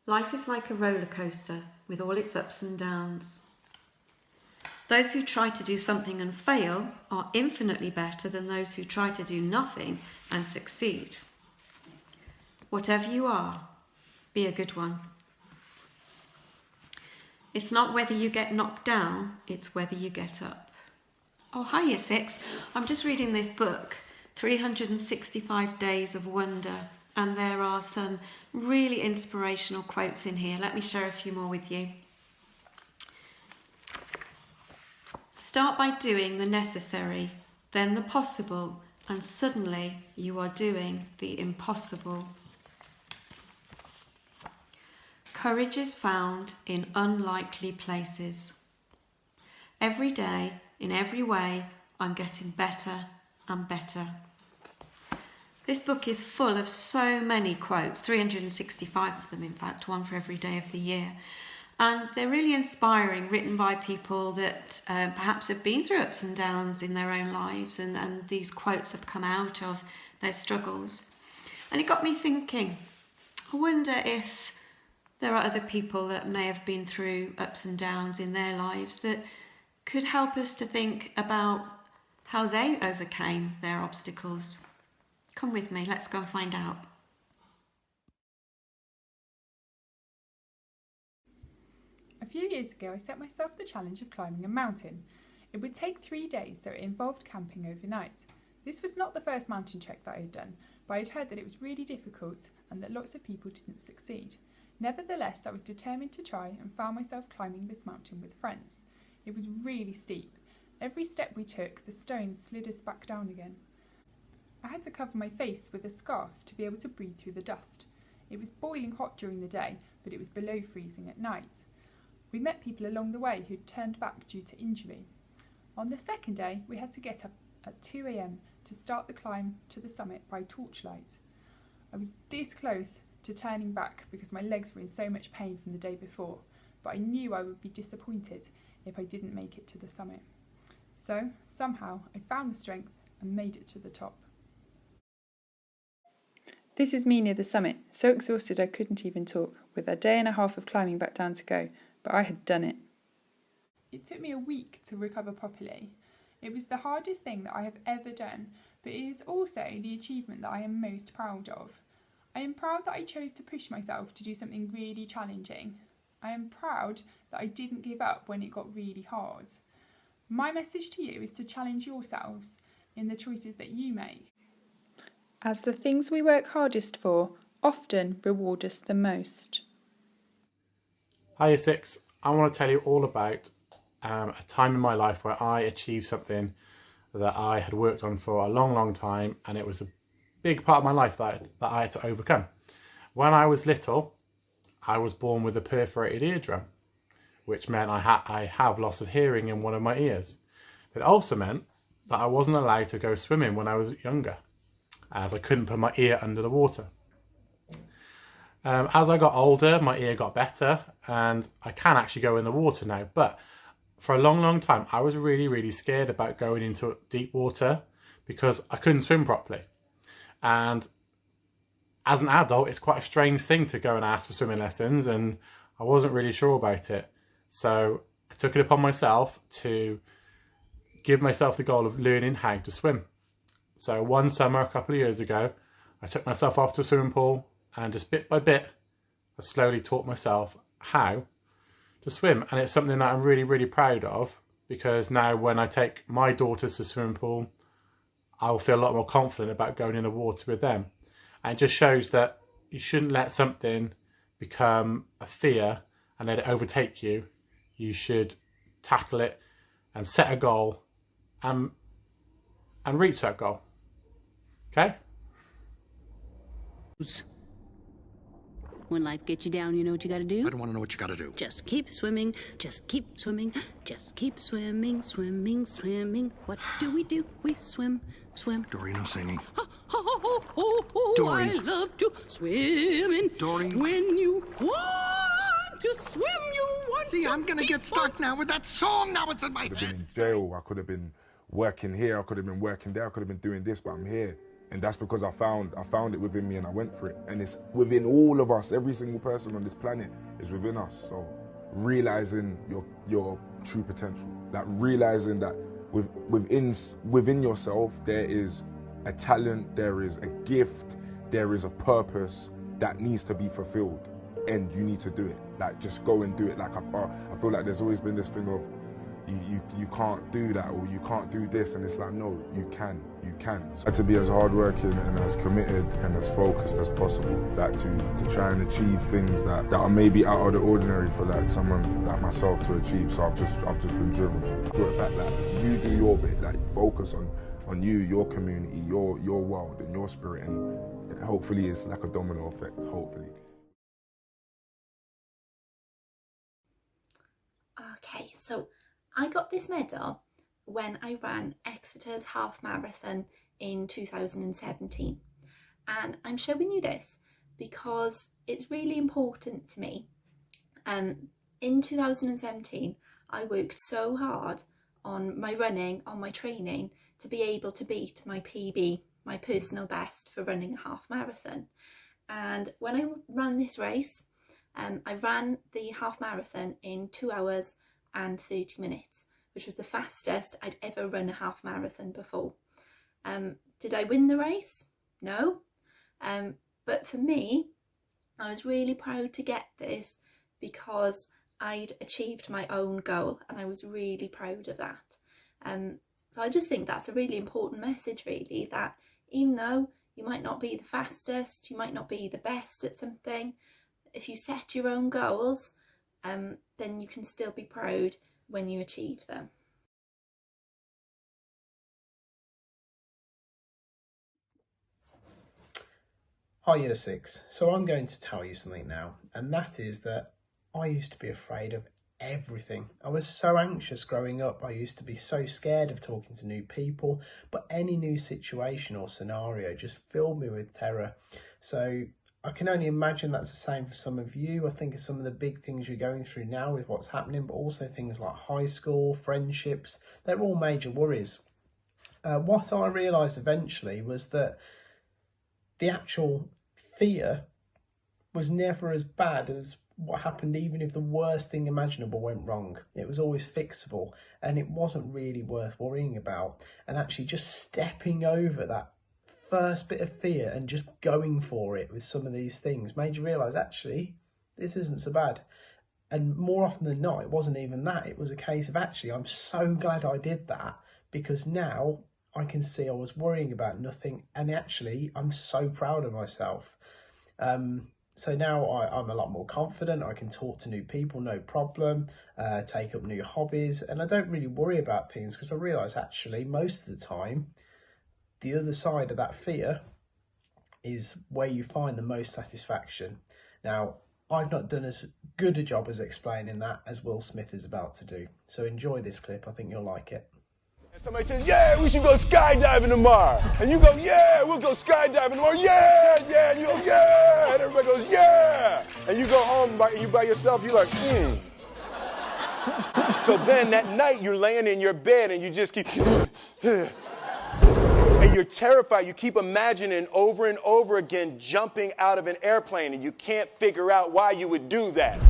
Life is like a roller coaster with all its ups and downs. Those who try to do something and fail are infinitely better than those who try to do nothing and succeed. Whatever you are, be a good one. It's not whether you get knocked down, it's whether you get up. Oh, hi Year 6. I'm just reading this book, 365 Days of Wonder, and there are some really inspirational quotes in here. Let me share a few more with you. Start by doing the necessary, then the possible, and suddenly you are doing the impossible. Courage is found in unlikely places. Every day, in every way, I'm getting better and better. This book is full of so many quotes, 365 of them in fact, one for every day of the year. And they're really inspiring, written by people that perhaps have been through ups and downs in their own lives, and these quotes have come out of their struggles. And it got me thinking, I wonder if there are other people that may have been through ups and downs in their lives that could help us to think about how they overcame their obstacles. Come with me, let's go and find out. A few years ago, I set myself the challenge of climbing a mountain. It would take 3 days, so it involved camping overnight. This was not the first mountain trek that I had done, but I had heard that it was really difficult and that lots of people didn't succeed. Nevertheless, I was determined to try and found myself climbing this mountain with friends. It was really steep. Every step we took, the stones slid us back down again. I had to cover my face with a scarf to be able to breathe through the dust. It was boiling hot during the day, but it was below freezing at night. We met people along the way who'd turned back due to injury. On the second day, we had to get up at 2 a.m. to start the climb to the summit by torchlight. I was this close to turning back because my legs were in so much pain from the day before, but I knew I would be disappointed if I didn't make it to the summit. So, somehow, I found the strength and made it to the top. This is me near the summit, so exhausted I couldn't even talk, with a day and a half of climbing back down to go, but I had done it. It took me a week to recover properly. It was the hardest thing that I have ever done, but it is also the achievement that I am most proud of. I am proud that I chose to push myself to do something really challenging. I am proud that I didn't give up when it got really hard. My message to you is to challenge yourselves in the choices that you make, as the things we work hardest for often reward us the most. Hi Year 6, I want to tell you all about a time in my life where I achieved something that I had worked on for a long time, and it was a big part of my life that I had to overcome. When I was little, I was born with a perforated eardrum, which meant I have loss of hearing in one of my ears. It also meant that I wasn't allowed to go swimming when I was younger, as I couldn't put my ear under the water. As I got older, my ear got better and I can actually go in the water now. But for a long time, I was really scared about going into deep water because I couldn't swim properly. And as an adult, it's quite a strange thing to go and ask for swimming lessons, and I wasn't really sure about it. So I took it upon myself to give myself the goal of learning how to swim. So one summer, a couple of years ago, I took myself off to a swimming pool, and just bit by bit, I slowly taught myself how to swim. And it's something that I'm really proud of, because now when I take my daughters to the swimming pool, I'll feel a lot more confident about going in the water with them. And it just shows that you shouldn't let something become a fear and let it overtake you. You should tackle it and set a goal and reach that goal. Okay? When life gets you down, you know what you gotta do? I don't want to know what you gotta do. Just keep swimming, just keep swimming, just keep swimming, swimming. What do? We swim. Dory, no singing. Oh, Dory. I love to swim in. Dory. When you want to swim, you want See, to I'm gonna keep get stuck now with that song. Now it's in my I could have been head. in jail, I could have been working here, I could have been working there, I could have been doing this, but I'm here. And that's because I found it within me and I went for it. And it's within all of us. Every single person on this planet is within us. So realizing your true potential, like realizing that within yourself there is a talent, there is a gift, there is a purpose that needs to be fulfilled, and you need to do it. Like, just go and do it. Like, I feel like there's always been this thing of you can't do that, or you can't do this, and it's like, no, you can. So to be as hardworking and as committed and as focused as possible, like to try and achieve things that are maybe out of the ordinary for like someone like myself to achieve. So I've just been driven. Draw it back, like, you do your bit, like focus on you, your community, your world and your spirit, and hopefully it's like a domino effect, hopefully. Okay, so I got this medal when I ran Exeter's half marathon in 2017, and I'm showing you this because it's really important to me. In 2017 I worked so hard on my running, on my training, to be able to beat my PB, my personal best for running a half marathon. And when I ran this race, I ran the half marathon in 2 hours and 30 minutes, which was the fastest I'd ever run a half marathon before. Did I win the race? No. But for me, I was really proud to get this because I'd achieved my own goal, and I was really proud of that. So I just think that's a really important message, really, that even though you might not be the fastest, you might not be the best at something, if you set your own goals, then you can still be proud when you achieve them. Hi Year 6, so I'm going to tell you something now, and that is that I used to be afraid of everything. I was so anxious growing up. I used to be so scared of talking to new people, but any new situation or scenario just filled me with terror. So I can only imagine that's the same for some of you. I think of some of the big things you're going through now with what's happening, but also things like high school, friendships, they're all major worries. What I realised eventually was that the actual fear was never as bad as what happened even if the worst thing imaginable went wrong. It was always fixable, and it wasn't really worth worrying about. And actually just stepping over that first bit of fear and just going for it with some of these things made you realise, actually, this isn't so bad. And more often than not, it wasn't even that. It was a case of, actually, I'm so glad I did that, because now I can see I was worrying about nothing, and actually I'm so proud of myself. So now I'm a lot more confident. I can talk to new people, no problem, take up new hobbies, and I don't really worry about things because I realise actually most of the time the other side of that fear is where you find the most satisfaction. Now, I've not done as good a job as explaining that as Will Smith is about to do. So enjoy this clip. I think you'll like it. Somebody says, yeah, we should go skydiving tomorrow. And you go, yeah, we'll go skydiving tomorrow. Yeah, yeah. And you go, yeah. And everybody goes, yeah. And you go home and you by yourself, you're like, So then that night you're laying in your bed and you just keep, and you're terrified. You keep imagining over and over again jumping out of an airplane, and you can't figure out why you would do that.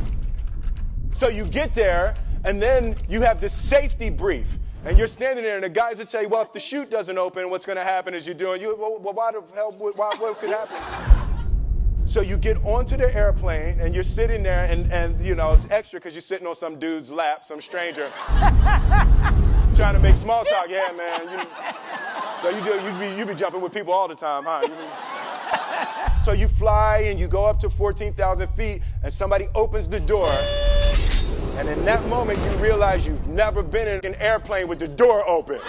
So you get there, and then you have this safety brief. And you're standing there, and the guys will tell you, well, if the chute doesn't open, what's going to happen is you're doing, well, why the hell, what could happen? So you get onto the airplane, and you're sitting there, and you know, it's extra because you're sitting on some dude's lap, some stranger, trying to make small talk. Yeah, man. So you be jumping with people all the time, huh? So you fly, and you go up to 14,000 feet, and somebody opens the door. And in that moment, you realize you've never been in an airplane with the door open.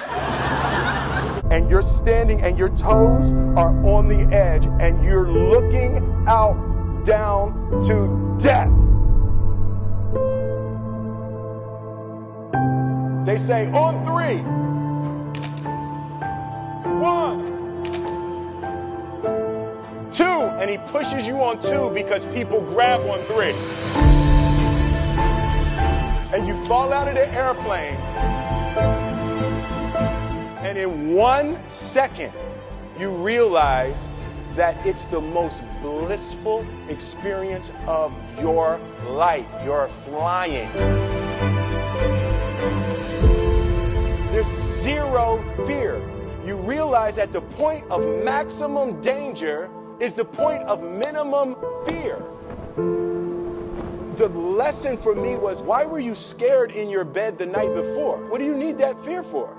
And you're standing and your toes are on the edge and you're looking out down to death. They say, on 3. 1, 2, and he pushes you on 2 because people grab on 3. And you fall out of the airplane, and in 1 second, you realize that it's the most blissful experience of your life. You're flying. There's zero fear. You realize that the point of maximum danger is the point of minimum fear. The lesson for me was, why were you scared in your bed the night before? What do you need that fear for?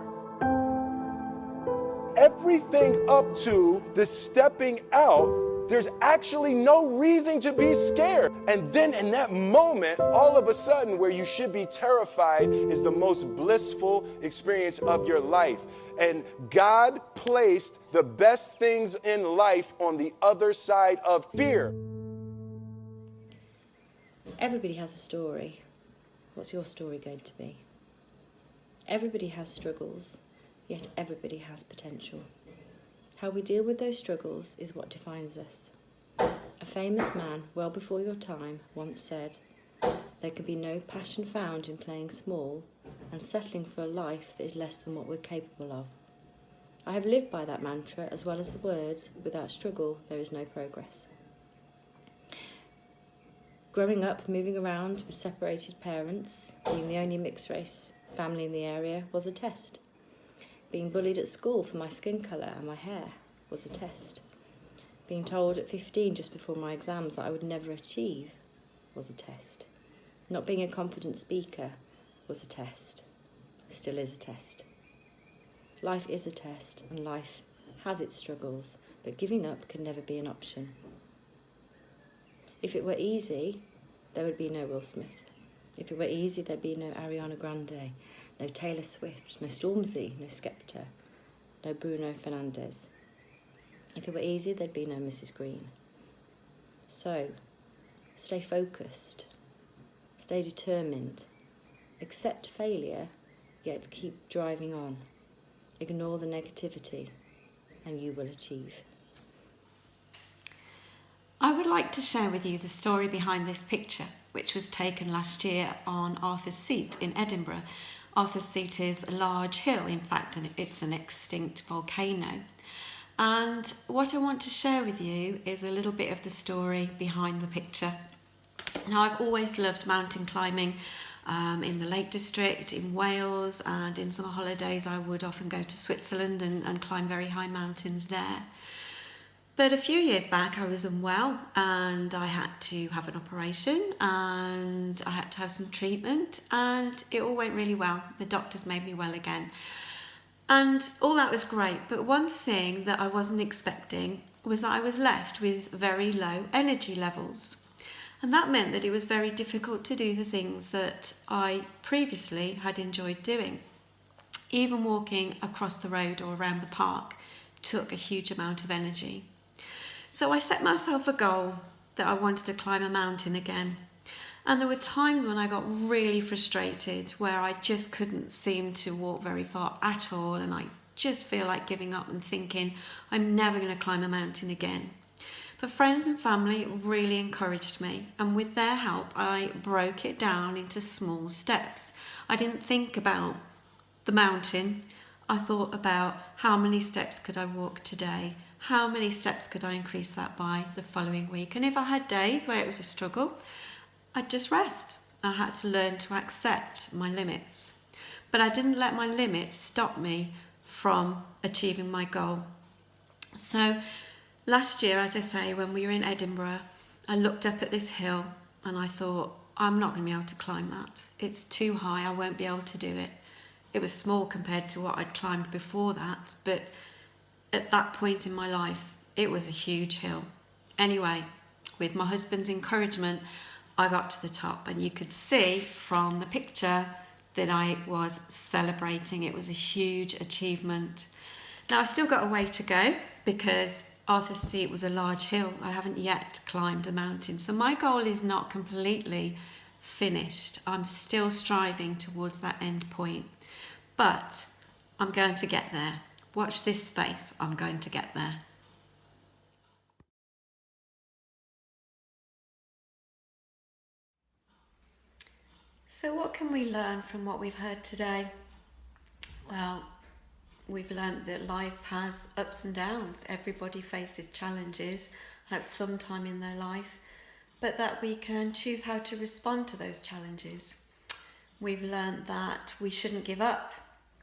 Everything up to the stepping out, there's actually no reason to be scared. And then in that moment, all of a sudden, where you should be terrified is the most blissful experience of your life. And God placed the best things in life on the other side of fear. Everybody has a story. What's your story going to be? Everybody has struggles, yet everybody has potential. How we deal with those struggles is what defines us. A famous man, well before your time, once said, "There can be no passion found in playing small and settling for a life that is less than what we're capable of." I have lived by that mantra, as well as the words, "Without struggle, there is no progress." Growing up, moving around with separated parents, being the only mixed race family in the area was a test. Being bullied at school for my skin colour and my hair was a test. Being told at 15, just before my exams, that I would never achieve was a test. Not being a confident speaker was a test. Still is a test. Life is a test, and life has its struggles, but giving up can never be an option. If it were easy, there would be no Will Smith. If it were easy, there'd be no Ariana Grande, no Taylor Swift, no Stormzy, no Skepta, no Bruno Fernandes. If it were easy, there'd be no Mrs. Green. So, stay focused, stay determined, accept failure, yet keep driving on. Ignore the negativity, and you will achieve. I would like to share with you the story behind this picture, which was taken last year on Arthur's Seat in Edinburgh. Arthur's Seat is a large hill, in fact, and it's an extinct volcano. And what I want to share with you is a little bit of the story behind the picture. Now, I've always loved mountain climbing in the Lake District, in Wales, and in summer holidays I would often go to Switzerland and climb very high mountains there. But a few years back I was unwell and I had to have an operation and I had to have some treatment, and it all went really well. The doctors made me well again. And all that was great, but one thing that I wasn't expecting was that I was left with very low energy levels. And that meant that it was very difficult to do the things that I previously had enjoyed doing. Even walking across the road or around the park took a huge amount of energy. So I set myself a goal that I wanted to climb a mountain again. And there were times when I got really frustrated, where I just couldn't seem to walk very far at all, and I just feel like giving up and thinking I'm never going to climb a mountain again. But friends and family really encouraged me, and with their help I broke it down into small steps. I didn't think about the mountain, I thought about how many steps could I walk today, how many steps could I increase that by the following week, and if I had days where it was a struggle, I'd just rest. I had to learn to accept my limits. But I didn't let my limits stop me from achieving my goal. So last year, as I say, when we were in Edinburgh, I looked up at this hill and I thought, I'm not going to be able to climb that. It's too high, I won't be able to do it. It was small compared to what I'd climbed before that, but at that point in my life, it was a huge hill. Anyway, with my husband's encouragement, I got to the top, and you could see from the picture that I was celebrating. It was a huge achievement. Now, I've still got a way to go because Arthur's Seat was a large hill. I haven't yet climbed a mountain. So my goal is not completely finished. I'm still striving towards that end point. But I'm going to get there. Watch this space. I'm going to get there. So what can we learn from what we've heard today? Well, We've learnt that life has ups and downs. Everybody faces challenges at some time in their life, but that we can choose how to respond to those challenges. We've learnt that we shouldn't give up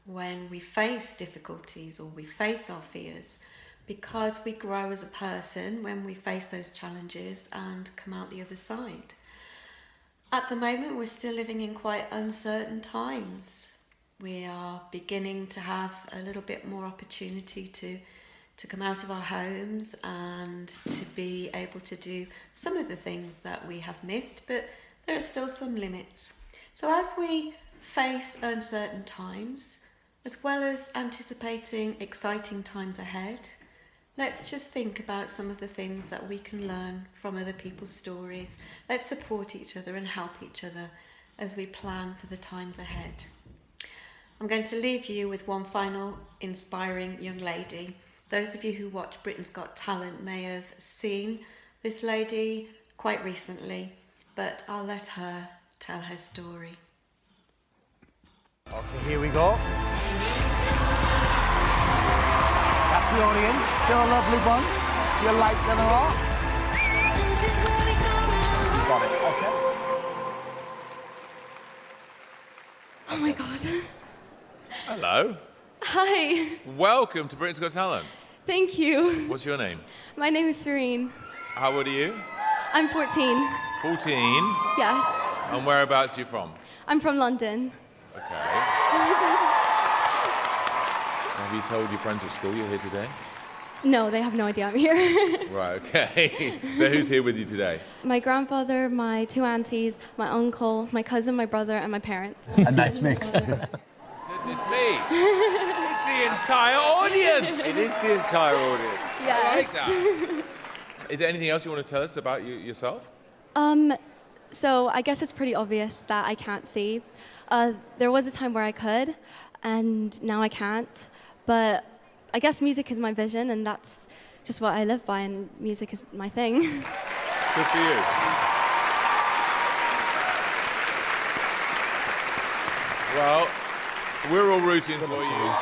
when we face difficulties or we face our fears, because we grow as a person when we face those challenges and come out the other side. At the moment, we're still living in quite uncertain times. We are beginning to have a little bit more opportunity to come out of our homes and to be able to do some of the things that we have missed, but there are still some limits. So as we face uncertain times, as well as anticipating exciting times ahead, let's just think about some of the things that we can learn from other people's stories. Let's support each other and help each other as we plan for the times ahead. I'm going to leave you with one final inspiring young lady. Those of you who watch Britain's Got Talent may have seen this lady quite recently, but I'll let her tell her story. Okay, here we go. That's the audience. They're a lovely bunch. You like them a lot. Got it, okay. Oh my God. Hello. Hi. Welcome to Britain's Got Talent. Thank you. What's your name? My name is Serene. How old are you? I'm 14. 14. Yes. And whereabouts are you from? I'm from London. Okay. Have you told your friends at school you're here today? No, they have no idea I'm here. Right, okay. So who's here with you today? My grandfather, my 2 aunties, my uncle, my cousin, my brother, and my parents. A nice mix. Goodness me. It's the entire audience. It is the entire audience. Yes. I like that. Is there anything else you want to tell us about yourself? So I guess it's pretty obvious that I can't see. There was a time where I could, and now I can't. But I guess music is my vision, and that's just what I live by, and music is my thing. Good for you. Well, we're all rooting for you.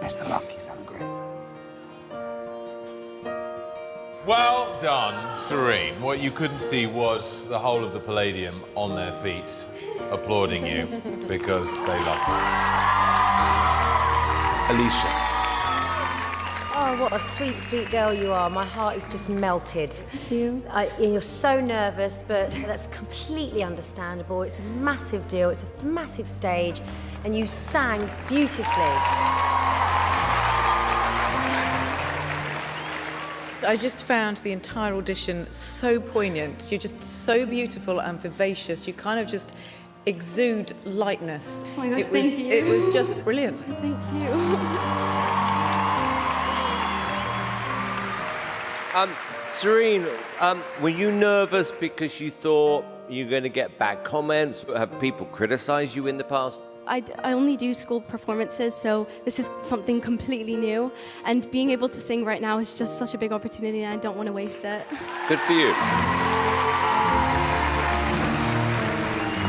Best of luck, you sound great. Well done, Serene. What you couldn't see was the whole of the Palladium on their feet applauding you because they love you. Alicia. Oh, what a sweet, sweet girl you are. My heart is just melted. Thank you. You're so nervous, but that's completely understandable. It's a massive deal. It's a massive stage, and you sang beautifully. I just found the entire audition so poignant. You're just so beautiful and vivacious. You kind of just exude lightness. Oh my gosh, thank you. It was just brilliant. Thank you. Serene, were you nervous because you thought you were going to get bad comments? Have people criticised you in the past? I only do school performances, so this is something completely new. And being able to sing right now is just such a big opportunity, and I don't want to waste it. Good for you.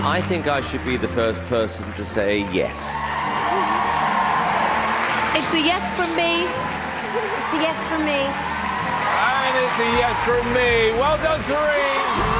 I think I should be the first person to say yes. It's a yes from me. It's a yes from me. And it's a yes from me. Well done, Serene.